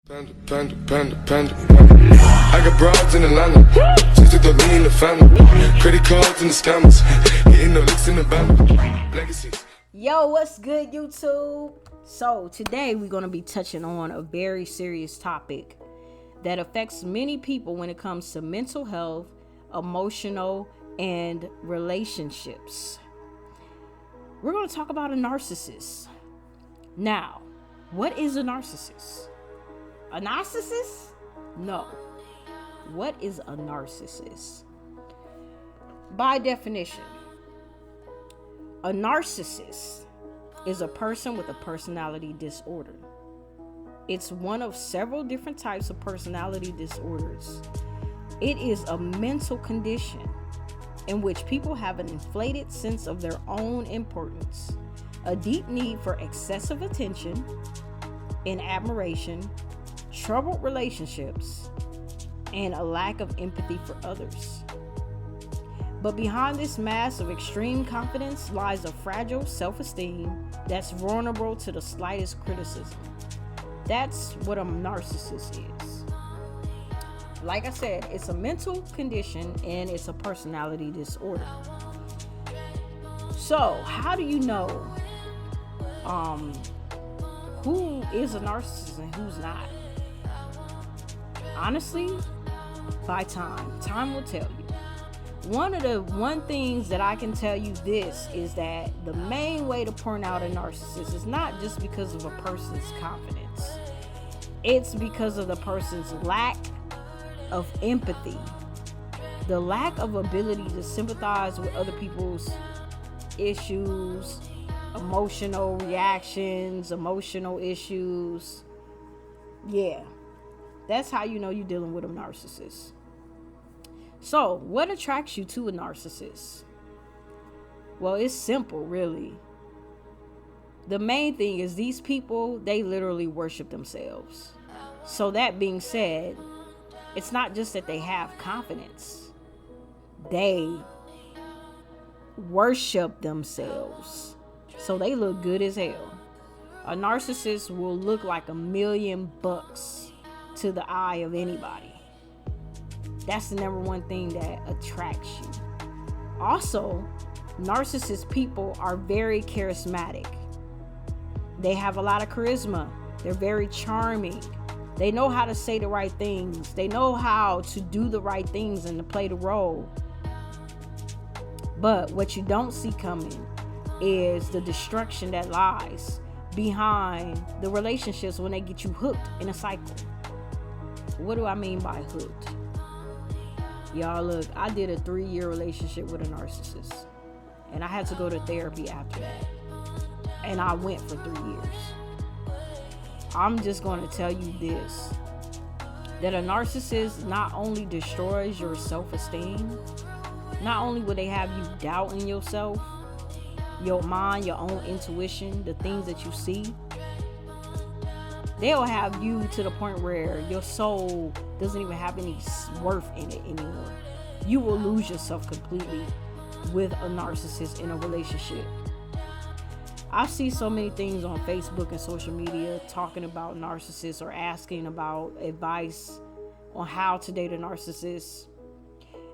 Panda, panda, panda, panda. I got broads in Atlanta. Just took the lean in the family. Credit cards and the scammers. Hitting the licks in the band. Legacies. Yo, what's good, YouTube? So today we're going to be touching on a very serious topic that affects many people when it comes to mental health, emotional, and relationships. We're going to talk about a narcissist. Now, what is a narcissist? A narcissist? No. What is a narcissist? By definition, a narcissist is a person with a personality disorder. It's one of several different types of personality disorders. It is a mental condition in which people have an inflated sense of their own importance, a deep need for excessive attention and admiration, troubled relationships, and a lack of empathy for others. But behind this mask of extreme confidence lies a fragile self-esteem that's vulnerable to the slightest criticism. That's what a narcissist is. Like I said, it's a mental condition and it's a personality disorder. So, how do you know who is a narcissist and who's not? Honestly, by time. Time will tell you. One things that I can tell you this is that the main way to point out a narcissist is not just because of a person's confidence. It's because of the person's lack of empathy, the lack of ability to sympathize with other people's issues, emotional reactions, emotional issues. Yeah, that's how you know you're dealing with a narcissist. So, what attracts you to a narcissist? Well, it's simple, really. The main thing is these people, they literally worship themselves. So that being said, it's not just that they have confidence. They worship themselves. So they look good as hell. A narcissist will look like $1,000,000 to the eye of anybody. That's the number one thing that attracts you. Also, narcissist people are very charismatic. They have a lot of charisma. They're very charming. They know how to say the right things. They know how to do the right things and to play the role. But what you don't see coming is the destruction that lies behind the relationships when they get you hooked in a cycle. What do I mean by hooked? Y'all, look, I did a 3-year relationship with a narcissist. And I had to go to therapy after that. And I went for 3 years. I'm just going to tell you this. That a narcissist not only destroys your self-esteem, not only will they have you doubting yourself, your mind, your own intuition, the things that you see, they'll have you to the point where your soul doesn't even have any worth in it anymore. You will lose yourself completely with a narcissist in a relationship. I see so many things on Facebook and social media talking about narcissists or asking about advice on how to date a narcissist.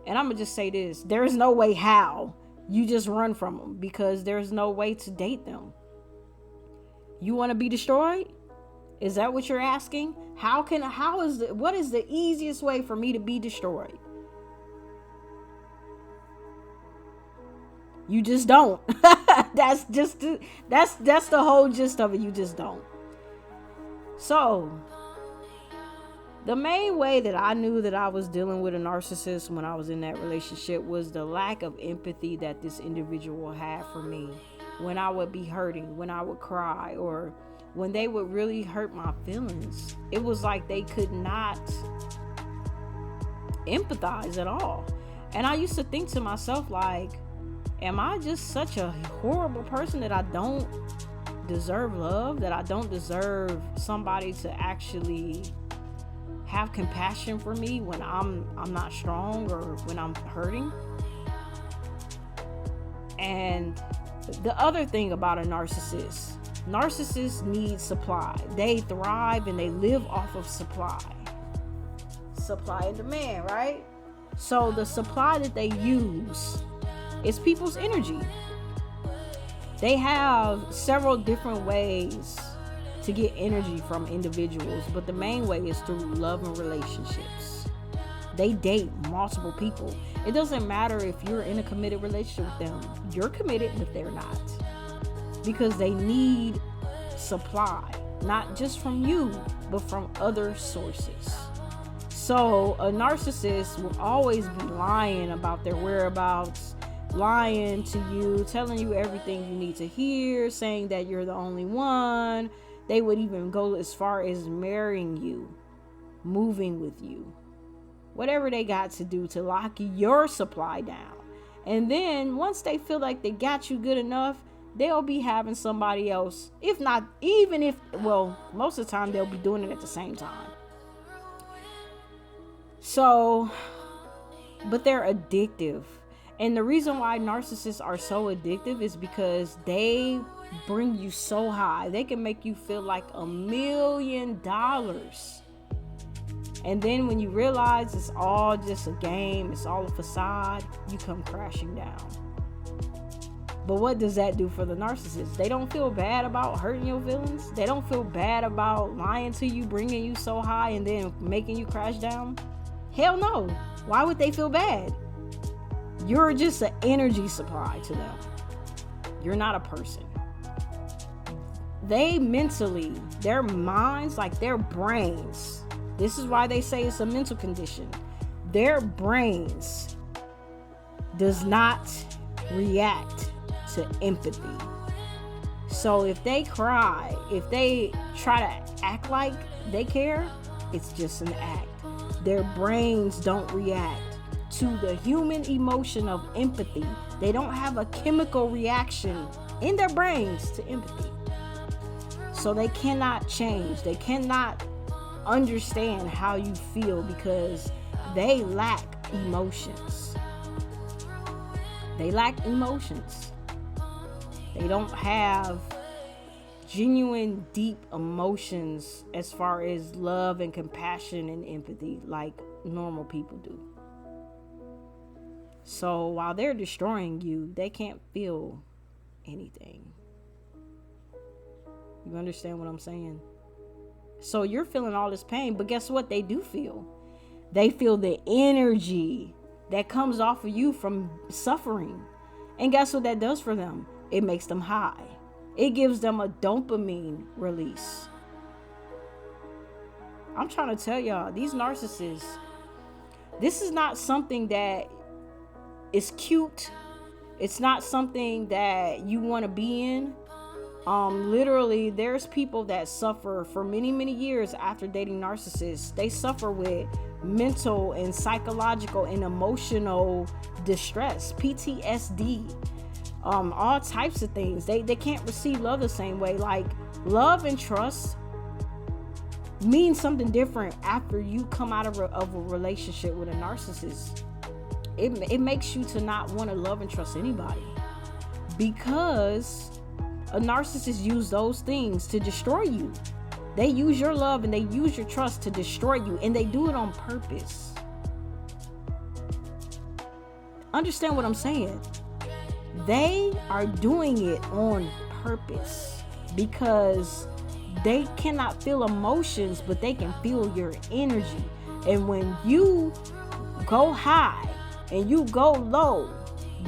And I'm going to just say this. There is no way how. You just run from them because there's no way to date them. You want to be destroyed? Is that what you're asking? What is the easiest way for me to be destroyed? You just don't. That's the whole gist of it. You just don't. So, the main way that I knew that I was dealing with a narcissist when I was in that relationship was the lack of empathy that this individual had for me. When I would be hurting, when I would cry, or when they would really hurt my feelings. It was like they could not empathize at all. And I used to think to myself, like, am I just such a horrible person that I don't deserve love, that I don't deserve somebody to actually have compassion for me when I'm not strong or when I'm hurting? And the other thing about a narcissist Narcissists need supply. They thrive and they live off of supply. Supply and demand, right? So the supply that they use is people's energy. They have several different ways to get energy from individuals, but the main way is through love and relationships. They date multiple people. It doesn't matter if you're in a committed relationship with them. You're committed, but they're not. Because they need supply, not just from you, but from other sources. So a narcissist will always be lying about their whereabouts, lying to you, telling you everything you need to hear, saying that you're the only one. They would even go as far as marrying you, moving with you, whatever they got to do to lock your supply down. And then once they feel like they got you good enough, they'll be having somebody else. If not, most of the time they'll be doing it at the same time. So, but they're addictive. And the reason why narcissists are so addictive is because they bring you so high. They can make you feel like $1 million. And then when you realize it's all just a game, it's all a facade, you come crashing down. But what does that do for the narcissist? They don't feel bad about hurting your feelings. They don't feel bad about lying to you, bringing you so high and then making you crash down. Hell no. Why would they feel bad? You're just an energy supply to them. You're not a person. They mentally, their minds, like their brains, this is why they say it's a mental condition. Their brains does not react to empathy. So if they cry, if they try to act like they care, it's just an act. Their brains don't react to the human emotion of empathy. They don't have a chemical reaction in their brains to empathy. So they cannot change. They cannot understand how you feel because they lack emotions. They lack emotions. They don't have genuine, deep emotions as far as love and compassion and empathy like normal people do. So while they're destroying you, they can't feel anything. You understand what I'm saying? So you're feeling all this pain, but guess what they do feel? They feel the energy that comes off of you from suffering. And guess what that does for them? It makes them high. It gives them a dopamine release. I'm trying to tell y'all, these narcissists, this is not something that is cute. It's not something that you want to be in. Literally, there's people that suffer for many, many years after dating narcissists. They suffer with mental and psychological and emotional distress, PTSD, all types of things. They can't receive love the same way. Like, love and trust means something different after you come out of a relationship with a narcissist. It makes you to not want to love and trust anybody, because a narcissist use those things to destroy you. They use your love and they use your trust to destroy you, and they do it on purpose. Understand what I'm saying? They are doing it on purpose because they cannot feel emotions, but they can feel your energy. And when you go high and you go low,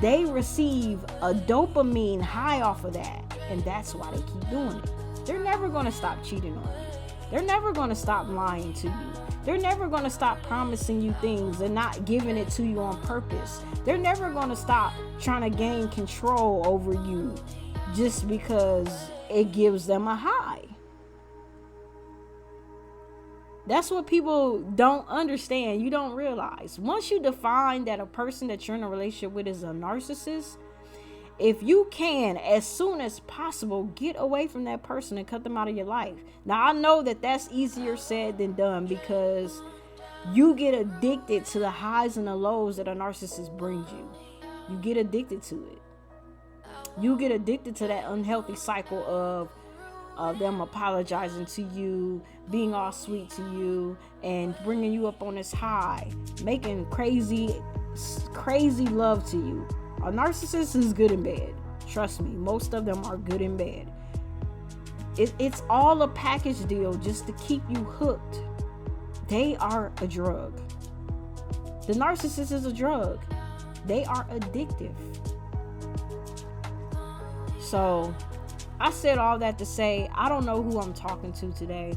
they receive a dopamine high off of that. And that's why they keep doing it. They're never going to stop cheating on you. They're never going to stop lying to you. They're never going to stop promising you things and not giving it to you on purpose. They're never going to stop trying to gain control over you just because it gives them a high. That's what people don't understand. You don't realize. Once you define that a person that you're in a relationship with is a narcissist, if you can, as soon as possible, get away from that person and cut them out of your life. Now, I know that that's easier said than done because you get addicted to the highs and the lows that a narcissist brings you. You get addicted to it. You get addicted to that unhealthy cycle of them apologizing to you, being all sweet to you, and bringing you up on this high, making crazy love to you. A narcissist is good in bed. Trust me, most of them are good in bed. It's all a package deal just to keep you hooked. They are a drug. The narcissist is a drug. They are addictive. So I said all that to say, I don't know who I'm talking to today,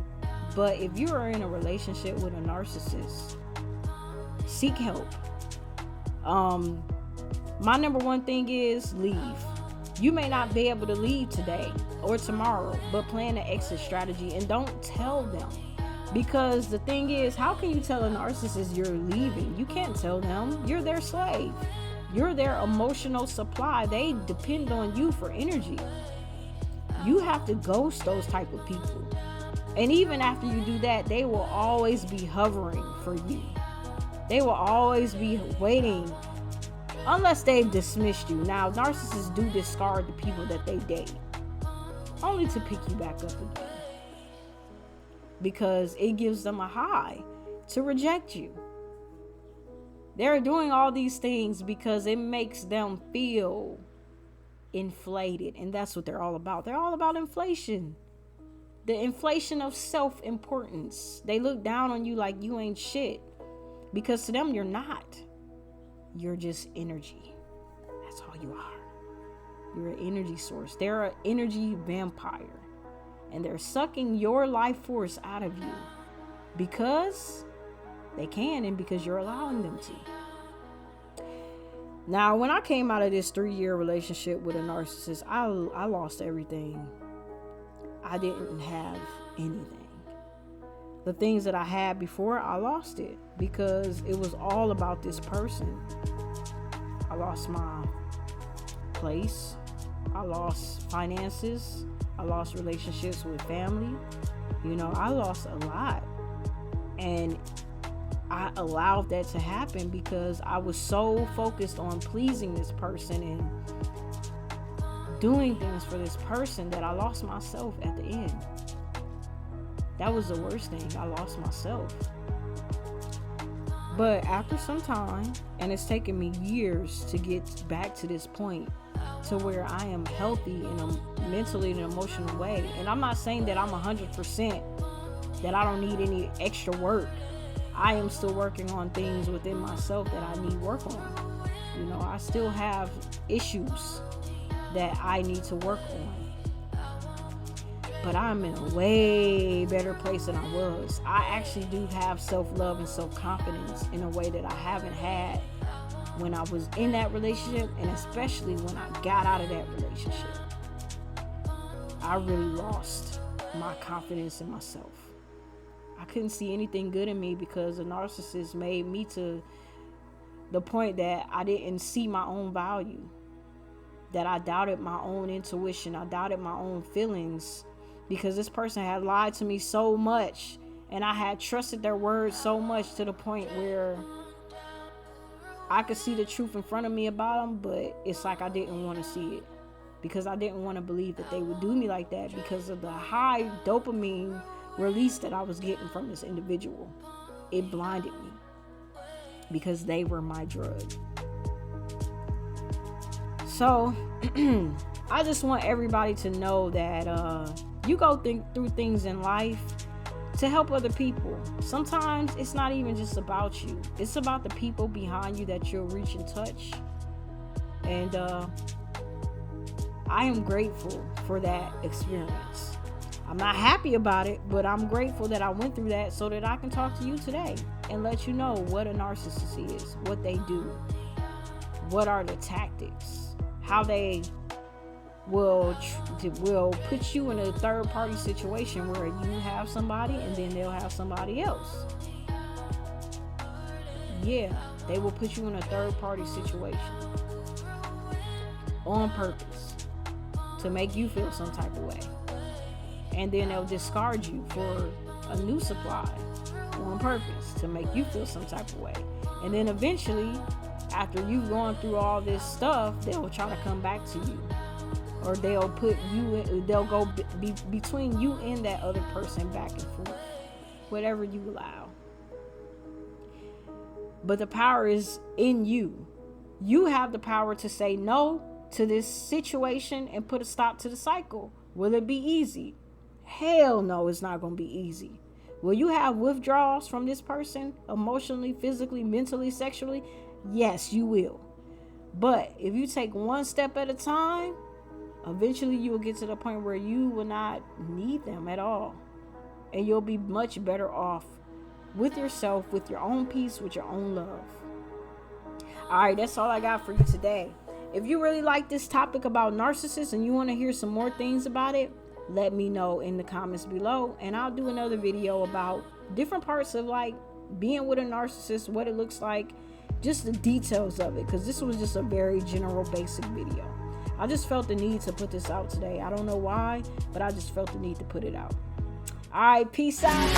but if you are in a relationship with a narcissist, seek help. My number one thing is leave. You may not be able to leave today or tomorrow, but plan an exit strategy and don't tell them. Because the thing is, how can you tell a narcissist you're leaving? You can't tell them. You're their slave. You're their emotional supply. They depend on you for energy. You have to ghost those type of people. And even after you do that, they will always be hovering for you. They will always be waiting, unless they've dismissed you. Now, narcissists do discard the people that they date, only to pick you back up again. Because it gives them a high to reject you. They're doing all these things because it makes them feel inflated. And that's what they're all about. They're all about inflation. The inflation of self-importance. They look down on you like you ain't shit. Because to them, you're not. You're just energy. That's all you are. You're an energy source. They're an energy vampire. And they're sucking your life force out of you. Because they can and because you're allowing them to. Now, when I came out of this 3-year relationship with a narcissist, I lost everything. I didn't have anything. The things that I had before, I lost it because it was all about this person. I lost my place. I lost finances. I lost relationships with family. I lost a lot. And I allowed that to happen because I was so focused on pleasing this person and doing things for this person that I lost myself at the end. That was the worst thing. I lost myself. But after some time, and it's taken me years to get back to this point to where I am healthy in a mentally and emotional way. And I'm not saying that I'm 100%, that I don't need any extra work. I am still working on things within myself that I need work on. I still have issues that I need to work on. But I'm in a way better place than I was. I actually do have self-love and self-confidence in a way that I haven't had when I was in that relationship, and especially when I got out of that relationship. I really lost my confidence in myself. I couldn't see anything good in me because a narcissist made me to the point that I didn't see my own value, that I doubted my own intuition. I doubted my own feelings because this person had lied to me so much, and I had trusted their words so much to the point where I could see the truth in front of me about them, but it's like I didn't want to see it because I didn't want to believe that they would do me like that because of the high dopamine release that I was getting from this individual. It blinded me because they were my drug. So I just want everybody to know that you go through things in life to help other people. Sometimes it's not even just about you. It's about the people behind you that you'll reach and touch. And I am grateful for that experience. I'm not happy about it, but I'm grateful that I went through that so that I can talk to you today and let you know what a narcissist is, what they do, what are the tactics, how they will put you in a third party situation where you have somebody and then they'll have somebody else. Yeah, they will put you in a third party situation on purpose to make you feel some type of way. And then they'll discard you for a new supply on purpose to make you feel some type of way. And then eventually, after you've gone through all this stuff, they'll try to come back to you or they'll put you in, they'll go between you and that other person, back and forth, whatever you allow. But the power is in you. You have the power to say no to this situation and put a stop to the cycle. Will it be easy? Hell no, it's not going to be easy. Will you have withdrawals from this person, emotionally, physically, mentally, sexually? Yes, you will. But if you take one step at a time, eventually you will get to the point where you will not need them at all. And you'll be much better off with yourself, with your own peace, with your own love. All right, that's all I got for you today. If you really like this topic about narcissists and you want to hear some more things about it, let me know in the comments below, and I'll do another video about different parts of like being with a narcissist, what it looks like, just the details of it, because this was just a very general, basic video. I just felt the need to put this out today. I don't know why, but I just felt the need to put it out. All right, peace out.